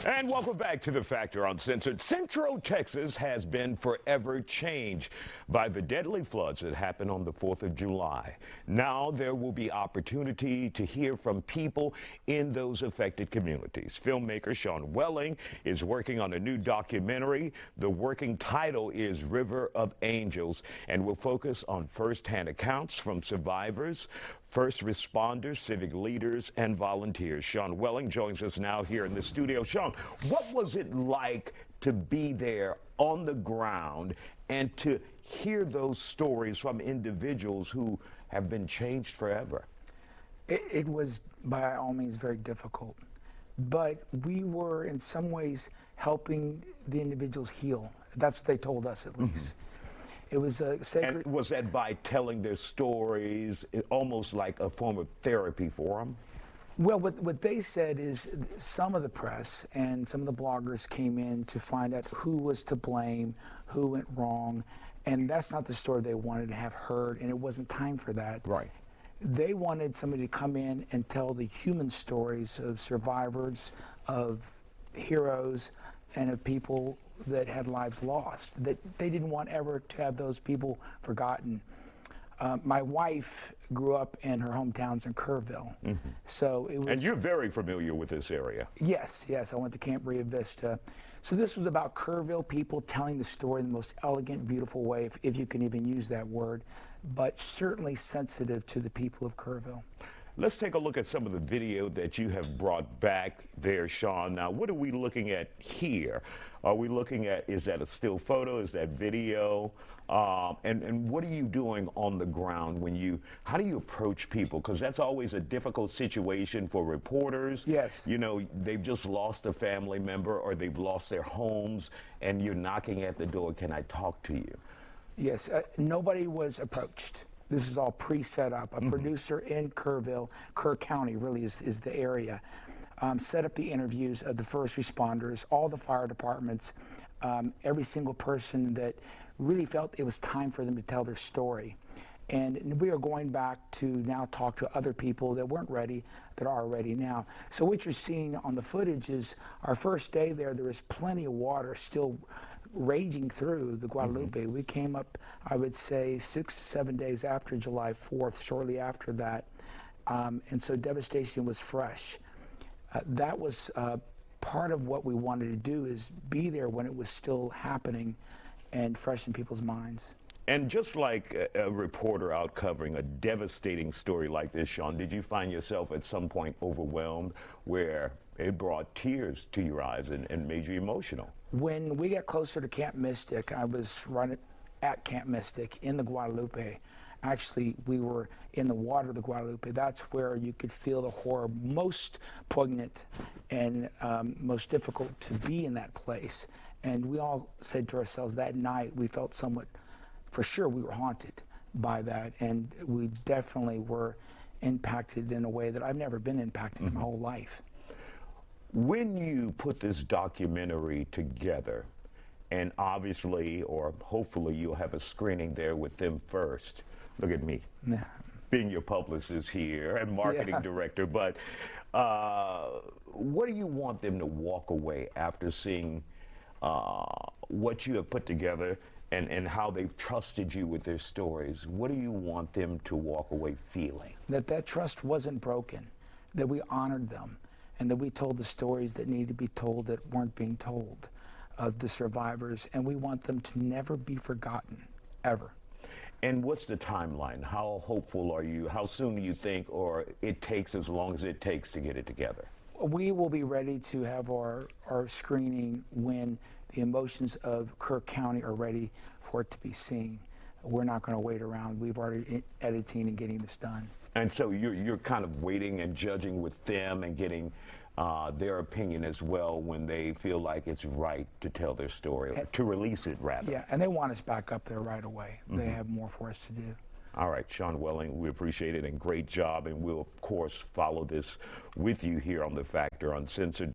And welcome back to The Factor Uncensored. Central Texas has been forever changed by the deadly floods that happened on the 4th of July. Now there will be opportunity to hear from people in those affected communities. Filmmaker Sean Welling is working on a new documentary. The working title is River of Angels and will focus on firsthand accounts from survivors, first responders, civic leaders, and volunteers. Sean Welling joins us now here in the studio. Sean, what was it like to be there on the ground and to hear those stories from individuals who have been changed forever? It was by all means very difficult, but we were in some ways helping the individuals heal. That's what they told us, at least. It was a sacred. And was that by telling their stories, almost like a form of therapy for them? Well, what they said is some of the press and some of the bloggers came in to find out who was to blame, who went wrong, and that's not the story they wanted to have heard, and it wasn't time for that. Right. They wanted somebody to come in and tell the human stories of survivors, of heroes, and of people that had lives lost, that they didn't want ever to have those people forgotten. My wife grew up in her hometowns in KRIV, so it was. And you're very familiar with this area. Yes, I went to Camp Rio Vista. So this was about KRIV people telling the story in the most elegant, beautiful way, if you can even use that word, but certainly sensitive to the people of KRIV. Let's take a look at some of the video that you have brought back there, Sean. Now, what are we looking at here? Are we looking at, is that a still photo? Is that video? And what are you doing on the ground when how do you approach people? Because that's always a difficult situation for reporters. Yes. You know, they've just lost a family member or they've lost their homes and you're knocking at the door, can I talk to you? Yes, nobody was approached. This is all pre-set up. A producer in Kerr County really is the area, set up the interviews of the first responders, all the fire departments, every single person that really felt it was time for them to tell their story. And we are going back to now talk to other people that weren't ready, that are ready now. So what you're seeing on the footage is our first day there was plenty of water still raging through the Guadalupe. We came up, I would say, 6 to 7 days after July 4th, shortly after that. And so devastation was fresh. That was part of what we wanted to do, is be there when it was still happening and fresh in people's minds. And just like a reporter out covering a devastating story like this, Sean, did you find yourself at some point overwhelmed where it brought tears to your eyes and made you emotional? When we got closer to Camp Mystic, I was right at Camp Mystic in the Guadalupe. Actually, we were in the water of the Guadalupe. That's where you could feel the horror most poignant and most difficult to be in that place. And we all said to ourselves that night, we felt somewhat, for sure, we were haunted by that. And we definitely were impacted in a way that I've never been impacted in my whole life. When you put this documentary together, and obviously, or hopefully you'll have a screening there with them first. Look at me, being your publicist here and marketing director, but what do you want them to walk away after seeing what you have put together and how they've trusted you with their stories? What do you want them to walk away feeling? That trust wasn't broken, that we honored them, and that we told the stories that needed to be told that weren't being told of the survivors, and we want them to never be forgotten, ever. And what's the timeline? How hopeful are you? How soon do you think, or it takes as long as it takes to get it together? We will be ready to have our screening when the emotions of Kerr County are ready for it to be seen. We're not going to wait around. We've already editing and getting this done. And so you're kind of waiting and judging with them and getting their opinion as well when they feel like it's right to tell their story, or to release it rather. Yeah, and they want us back up there right away. They have more for us to do. All right, Sean Welling, we appreciate it and great job, and we'll of course follow this with you here on The Factor Uncensored.